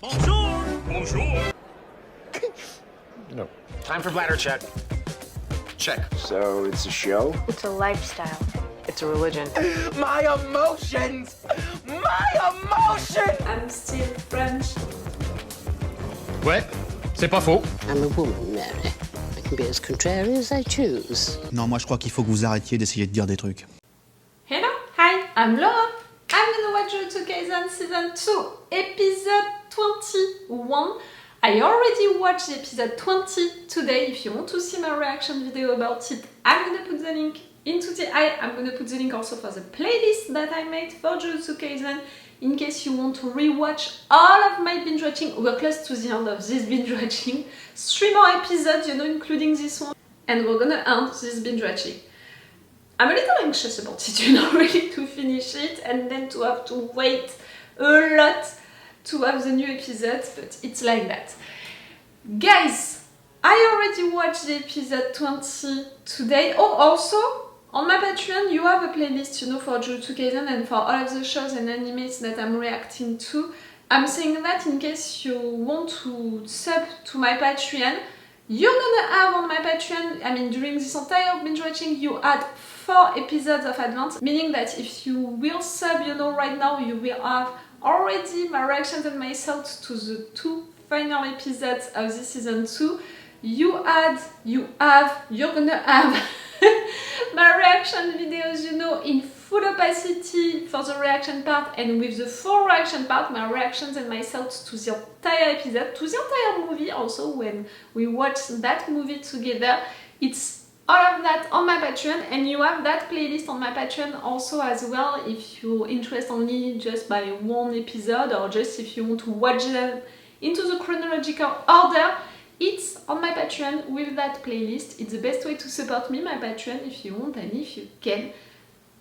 Bonjour! Bonjour! No. Time for bladder check. Check. So it's a show? It's a lifestyle. It's a religion. My emotions! My emotions! I'm still French. Ouais, c'est pas faux. I'm a woman, Mary. I can be as contrary as I choose. Non, moi je crois qu'il faut que vous arrêtiez d'essayer de dire des trucs. Hello, hi, I'm Laura. I'm gonna watch Jujutsu Kaisen Season 2, Episode 21. I already watched episode 20 today. If you want to see my reaction video about it, I'm gonna put the link into the eye. I'm gonna put the link also for the playlist that I made for Jujutsu Kaisen in case you want to rewatch all of my binge watching. We're close to the end of this binge watching. 3 more episodes, including this one. And we're gonna end this binge watching. I'm a little anxious about it, really, to finish it and then to have to wait a lot to have the new episodes, but it's like that. Guys, I already watched the episode 20 today. Oh, also, on my Patreon, you have a playlist, for Jujutsu Kaisen and for all of the shows and animes that I'm reacting to. I'm saying that in case you want to sub to my Patreon. You're gonna have on my Patreon, during this entire binge watching, you add 4 episodes of advance, meaning that if you will sub, right now, you will have already my reactions and my thoughts to the 2 final episodes of this season 2. You're gonna have my reaction videos, in full opacity for the reaction part, and with the full reaction part, my reactions and my thoughts to the entire episode, to the entire movie also, when we watch that movie together. It's all of that on my Patreon, and you have that playlist on my Patreon also as well, if you're interested only just by one episode, or just if you want to watch them into the chronological order. It's on my Patreon with that playlist. It's the best way to support me, my Patreon, if you want and if you can.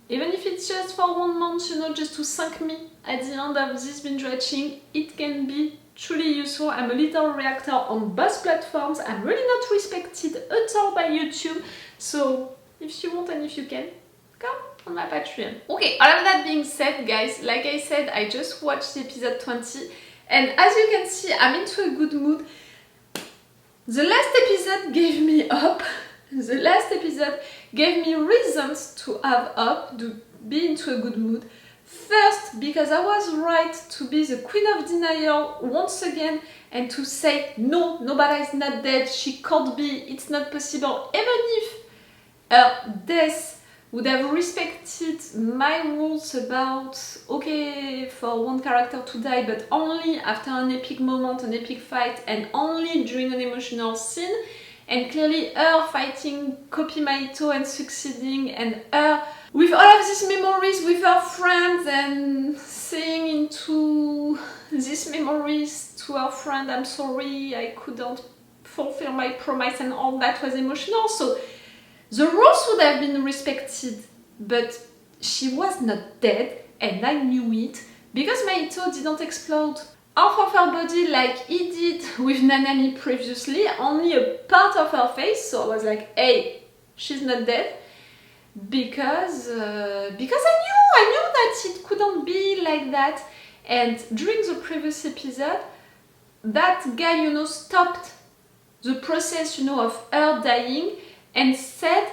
Even if it's just for 1 month, just to thank me at the end of this binge watching, it can be truly useful. I'm a little reactor on both platforms. I'm really not respected at all by YouTube. So if you want and if you can, come on my Patreon. Okay, all of that being said, guys, like I said, I just watched episode 20. And as you can see, I'm into a good mood. The last episode gave me hope. The last episode gave me reasons to have hope, to be into a good mood. First, because I was right to be the queen of denial once again and to say, no, nobody is not dead, she can't be, it's not possible. Even if her death would have respected my rules about, okay, for one character to die, but only after an epic moment, an epic fight, and only during an emotional scene. And clearly her fighting copy Mahito and succeeding, and her with all of these memories with her friends and saying into these memories to her friend, I'm sorry, I couldn't fulfill my promise, and all that was emotional. So the rules would have been respected, but she was not dead, and I knew it, because Mahito didn't explode half of her body like he did with Nanami previously, only a part of her face, so I was like, hey, she's not dead, because I knew that it couldn't be like that. And during the previous episode, that guy, stopped the process, of her dying, and said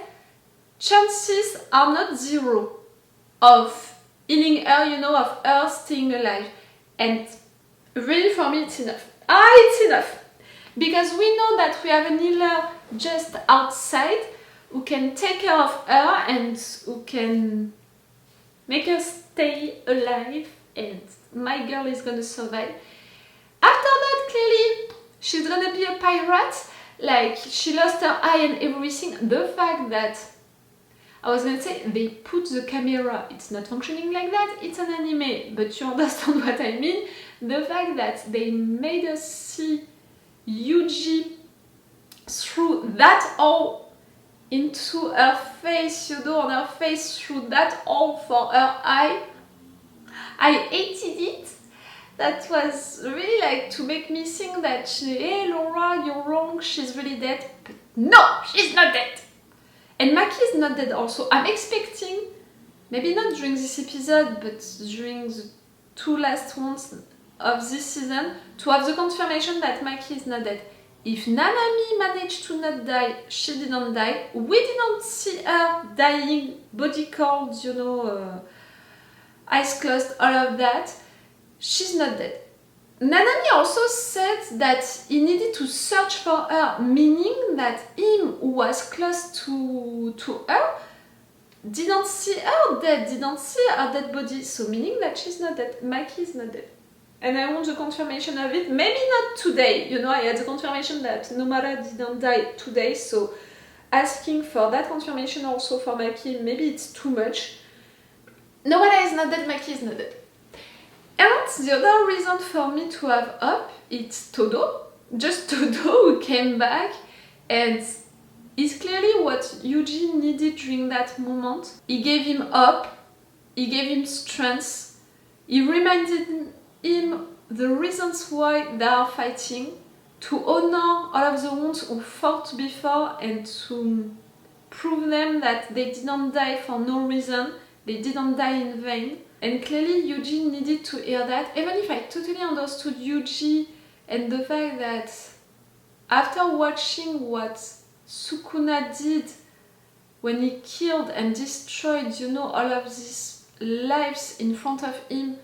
chances are not 0 of healing her, of her staying alive. And really, for me, it's enough. It's enough. Because we know that we have an healer just outside who can take care of her and who can make her stay alive, and my girl is gonna survive. After that, clearly, she's gonna be a pirate. Like, she lost her eye and everything. The fact that, I was gonna say, they put the camera, it's not functioning like that, it's an anime, but you understand what I mean. The fact that they made us see Yuji through that hole into her face, on her face through that hole for her eye, I hated it. That was really like to make me think that, hey Laura, you're wrong, she's really dead. But no, she's not dead. And Maki is not dead also. I'm expecting, maybe not during this episode, but during the 2 last ones, of this season to have the confirmation that Maki is not dead. If Nanami managed to not die, she didn't die. We didn't see her dying, body cold, you know, eyes closed, all of that. She's not dead. Nanami also said that he needed to search for her, meaning that him who was close to her didn't see her dead, didn't see her dead body, so meaning that she's not dead. Maki is not dead. And I want the confirmation of it, maybe not today, you know, I had the confirmation that Nomara didn't die today, so asking for that confirmation also for Maki, maybe it's too much. Nomara is not dead, Maki is not dead. And the other reason for me to have hope, it's Todo, just Todo who came back, and it's clearly what Yuji needed during that moment. He gave him hope, he gave him strength, he reminded him the reasons why they are fighting, to honor all of the ones who fought before and to prove them that they didn't die for no reason, they didn't die in vain. And clearly Yuji needed to hear that, even if I totally understood Yuji and the fact that after watching what Sukuna did when he killed and destroyed, you know, all of these lives in front of him,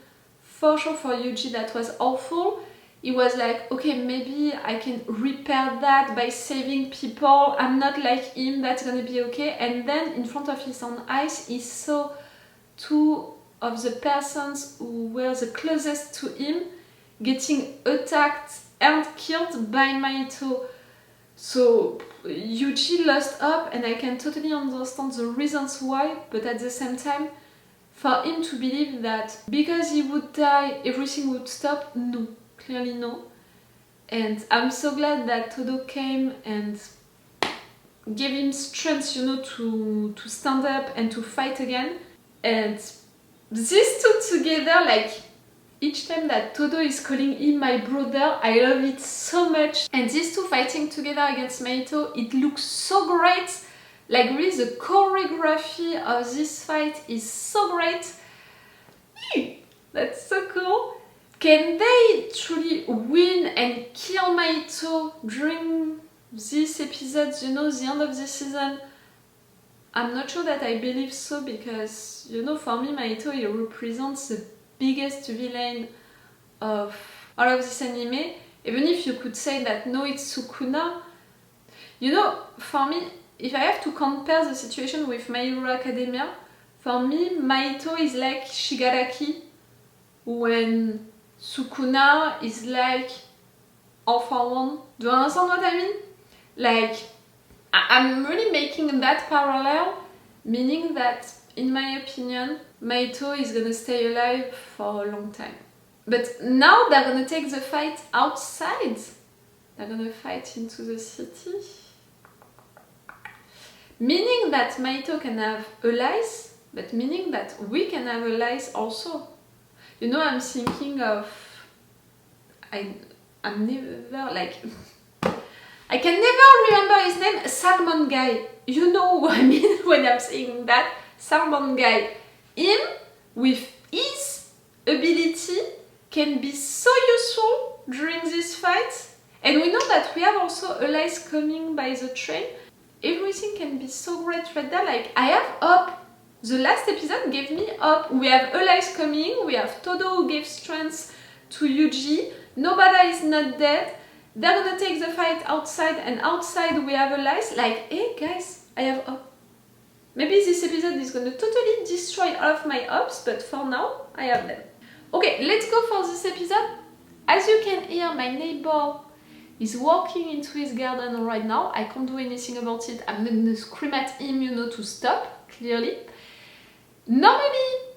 for sure for Yuji that was awful. He was like, okay, maybe I can repair that by saving people, I'm not like him, that's gonna be okay. And then in front of his own eyes he saw two of the persons who were the closest to him getting attacked and killed by Mahito. So Yuji lost hope, and I can totally understand the reasons why, but at the same time, for him to believe that because he would die, everything would stop, no, clearly no. And I'm so glad that Todo came and gave him strength, you know, to stand up and to fight again. And these two together, like, each time that Todo is calling him my brother, I love it so much. And these two fighting together against Mahito, it looks so great. Like, really, the choreography of this fight is so great. That's so cool. Can they truly win and kill Mahito during this episode, you know, the end of the season? I'm not sure that I believe so, because, you know, for me, Mahito, he represents the biggest villain of all of this anime. Even if you could say that no, it's Sukuna. You know, for me, if I have to compare the situation with My Hero Academia, for me, Mahito is like Shigaraki, when Sukuna is like All for One. Do you understand what I mean? Like, I'm really making that parallel, meaning that, in my opinion, Mahito is gonna stay alive for a long time. But now they're gonna take the fight outside. They're gonna fight into the city. Meaning that Mahito can have allies, but meaning that we can have allies also. You know, I'm thinking of... I'm never, like... I can never remember his name, Salmon Guy. You know what I mean when I'm saying that? Salmon Guy. Him, with his ability, can be so useful during this fight. And we know that we have also allies coming by the train. Everything can be so great right there. Like, I have hope. The last episode gave me hope. We have allies coming. We have Todo who gave strength to Yuji. Nobody is not dead. They're gonna take the fight outside, and outside we have allies. Like, hey guys, I have hope. Maybe this episode is gonna totally destroy all of my hopes, but for now, I have them. Okay, let's go for this episode. As you can hear, my neighbor is walking into his garden right now. I can't do anything about it. I'm gonna scream at him, you know, to stop, clearly. Normally,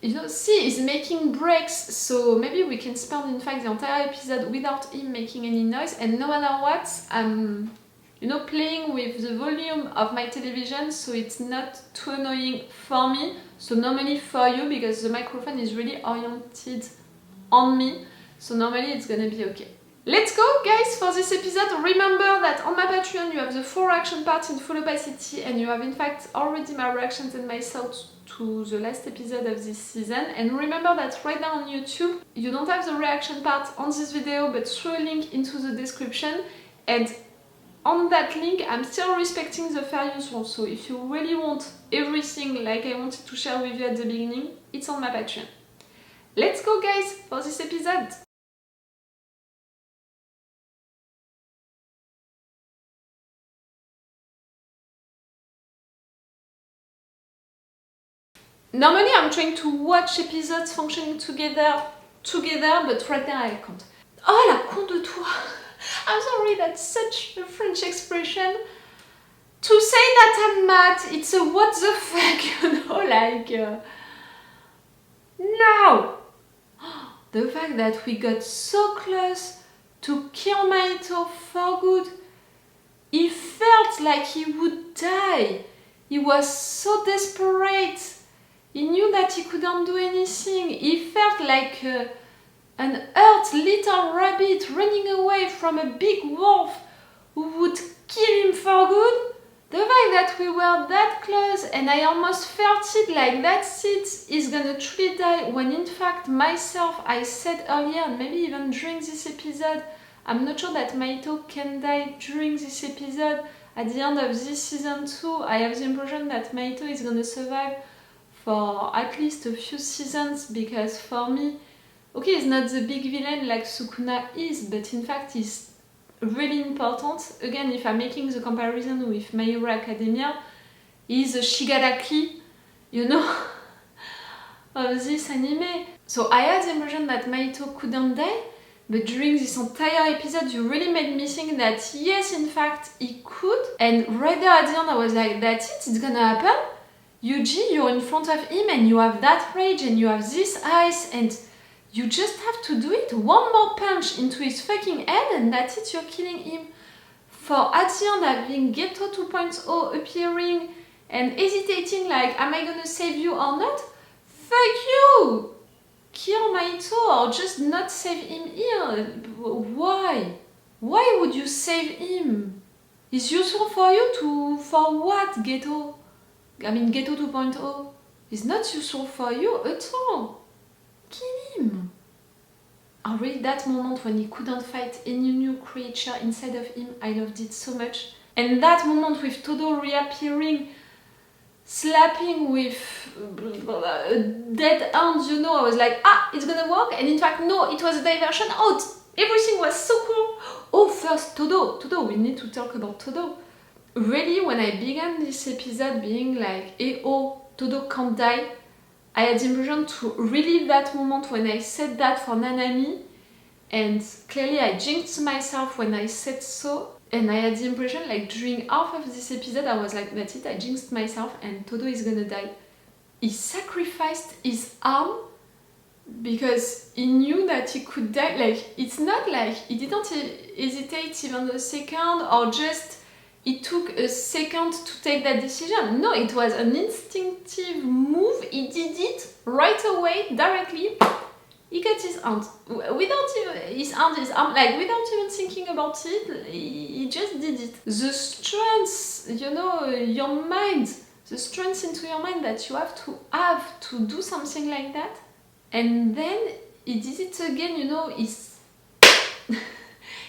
you know, see, he's making breaks, so maybe we can spend, in fact, the entire episode without him making any noise, and no matter what, I'm, you know, playing with the volume of my television so it's not too annoying for me, so normally for you, because the microphone is really oriented on me, so normally it's gonna be okay. Let's go, guys, for this episode. Remember that on my Patreon you have the 4 reaction parts in full opacity, and you have in fact already my reactions and my thoughts to the last episode of this season. And remember that right now on YouTube you don't have the reaction part on this video, but through a link into the description, and on that link I'm still respecting the fair use rule, so if you really want everything like I wanted to share with you at the beginning, it's on my Patreon. Let's go, guys, for this episode! Normally I'm trying to watch episodes functioning together, but right now I can't. Oh la con de toi! I'm sorry, that's such a French expression. To say that I'm mad, it's a what the fuck, you know, like... No! The fact that we got so close to kill Mahito for good. He felt like he would die. He was so desperate. He knew that he couldn't do anything. He felt like an hurt little rabbit running away from a big wolf who would kill him for good. The fact that we were that close and I almost felt it like that's it, is gonna truly die, when in fact myself, I said earlier, and maybe even during this episode, I'm not sure that Mahito can die during this episode. At the end of this season 2, I have the impression that Mahito is gonna survive for at least a few seasons, because for me, okay, he's not the big villain like Sukuna is, but in fact he's really important. Again, if I'm making the comparison with My Hero Academia, he's a Shigaraki, you know, of this anime. So I had the impression that Mahito couldn't die, but during this entire episode you really made me think that yes, in fact, he could. And right there at the end I was like, that's it, it's gonna happen. Yuji, you're in front of him and you have that rage and you have this eyes and you just have to do it. One more punch into his fucking head and that's it, you're killing him. For at the end having Geto 2.0 appearing and hesitating like, am I gonna save you or not? Fuck you! Kill Mahito or just not save him here. Why? Why would you save him? It's useful for you for what, Geto? I mean, Geto 2.0 is not useful for you at all. Kill him. I really, that moment when he couldn't fight any new creature inside of him, I loved it so much. And that moment with Todo reappearing, slapping with a dead hand, you know, I was like, ah, it's gonna work. And in fact, no, it was a diversion. Oh, everything was so cool. Oh, first, Todo, we need to talk about Todo. Really, when I began this episode being like, eh oh, Todo can't die, I had the impression to relive that moment when I said that for Nanami, and clearly I jinxed myself when I said so, and I had the impression like during half of this episode I was like, that's it, I jinxed myself and Todo is gonna die. He sacrificed his arm because he knew that he could die. Like, it's not like he didn't hesitate even a second or just it took a second to take that decision. No, it was an instinctive move. He did it right away, directly. He cut his hand. Without even, his arm, like without even thinking about it, he just did it. The strength, you know, your mind, the strength into your mind that you have to do something like that. And then he did it again, you know,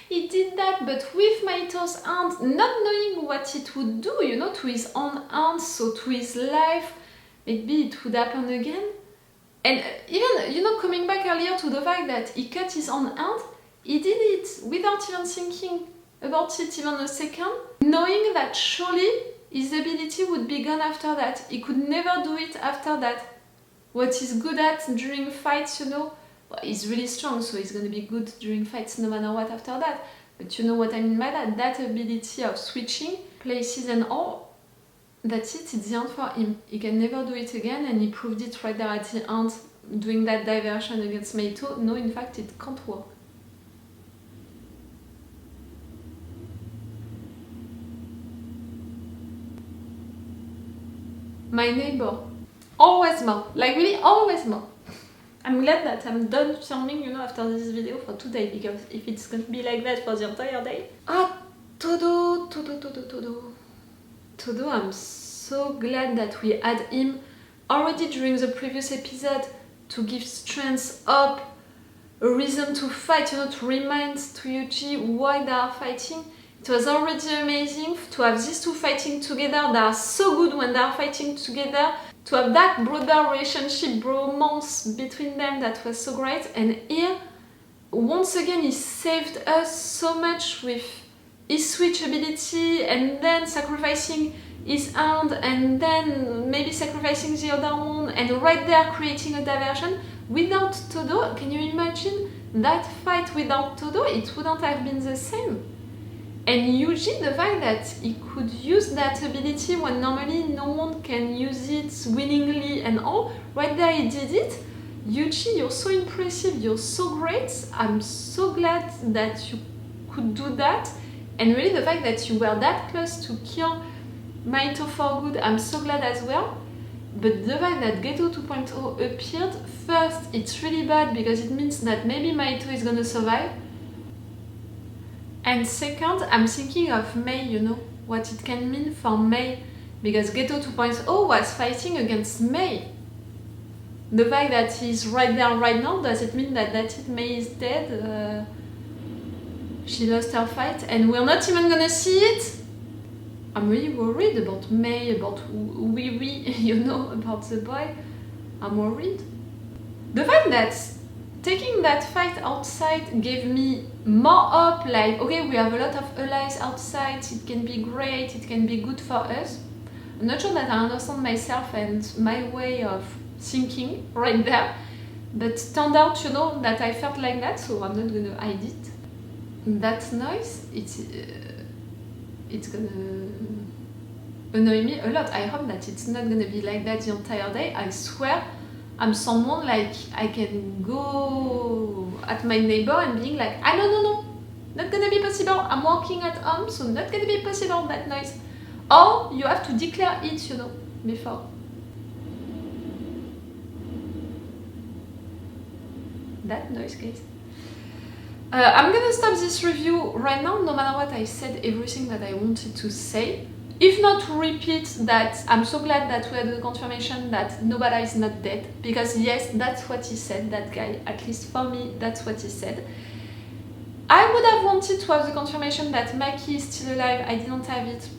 he did that, but with Mahito's hand, not knowing what it would do, you know, to his own hand, so to his life, maybe it would happen again. And even, you know, coming back earlier to the fact that he cut his own hand, he did it without even thinking about it even a second, knowing that surely his ability would be gone after that. He could never do it after that. What he's good at during fights, you know, well, he's really strong, so he's gonna be good during fights no matter what after that. But you know what I mean by that? That ability of switching places and all, that's it, it's the end for him. He can never do it again, and he proved it right there at the end, doing that diversion against Mahito. No, in fact, it can't work. My neighbor. Always more. Like really, always more. I'm glad that I'm done filming, you know, after this video for today, because if it's gonna be like that for the entire day. Ah, Todo, I'm so glad that we had him already during the previous episode to give strength up, a reason to fight, you know, to remind to Yuji why they are fighting. It was already amazing to have these two fighting together. They are so good when they are fighting together. To have that brother relationship, bromance between them, that was so great. And here, once again, he saved us so much with his switch ability and then sacrificing his hand and then maybe sacrificing the other one and right there creating a diversion. Without Todo, can you imagine that fight without Todo? It wouldn't have been the same. And Yuji, the fact that he could use that ability when normally no one can use it willingly and all, right there he did it. Yuji, you're so impressive, you're so great. I'm so glad that you could do that. And really the fact that you were that close to kill Mahito for good, I'm so glad as well. But the fact that Geto 2.0 appeared, first, it's really bad because it means that maybe Mahito is gonna survive. And second, I'm thinking of Mei, you know, what it can mean for Mei. Because Geto 2.0 was fighting against Mei. The fact that he's right there right now, does it mean that that's it, Mei is dead? She lost her fight and we're not even gonna see it? I'm really worried about Mei, about Wee, you know, about the boy. I'm worried. The fact that taking that fight outside gave me more hope, like, okay, we have a lot of allies outside, it can be great, it can be good for us. I'm not sure that I understand myself and my way of thinking right there, but it turned out, you know, that I felt like that, so I'm not gonna hide it. That noise, it's gonna annoy me a lot. I hope that it's not gonna be like that the entire day. I swear, I'm someone like I can go at my neighbor and being like, ah no, not gonna be possible. I'm working at home, so not gonna be possible that noise. Or you have to declare it, you know, before. That noise, guys. I'm gonna stop this review right now, no matter what. I said everything that I wanted to say. If not to repeat that I'm so glad that we had the confirmation that Nobara is not dead. Because yes, that's what he said, that guy. At least for me, that's what he said. I would have wanted to have the confirmation that Maki is still alive. I didn't have it.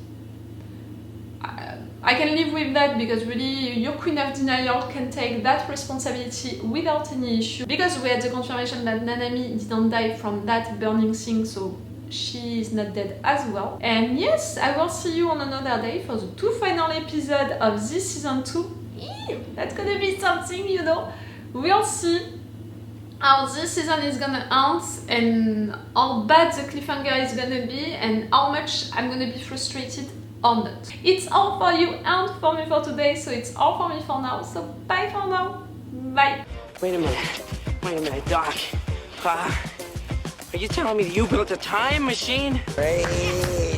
I can live with that because really your Queen of Denial can take that responsibility without any issue. Because we had the confirmation that Nanami didn't die from that burning thing, so she is not dead as well. And yes, I will see you on another day for the 2 final episodes of this season 2. Ew, that's gonna be something, you know. We'll see how this season is gonna end and how bad the cliffhanger is gonna be and how much I'm gonna be frustrated or not. It's all for you and for me for today, so it's all for me for now. So bye for now. Bye. Wait a minute, Doc. Are you telling me that you built a time machine? Hey.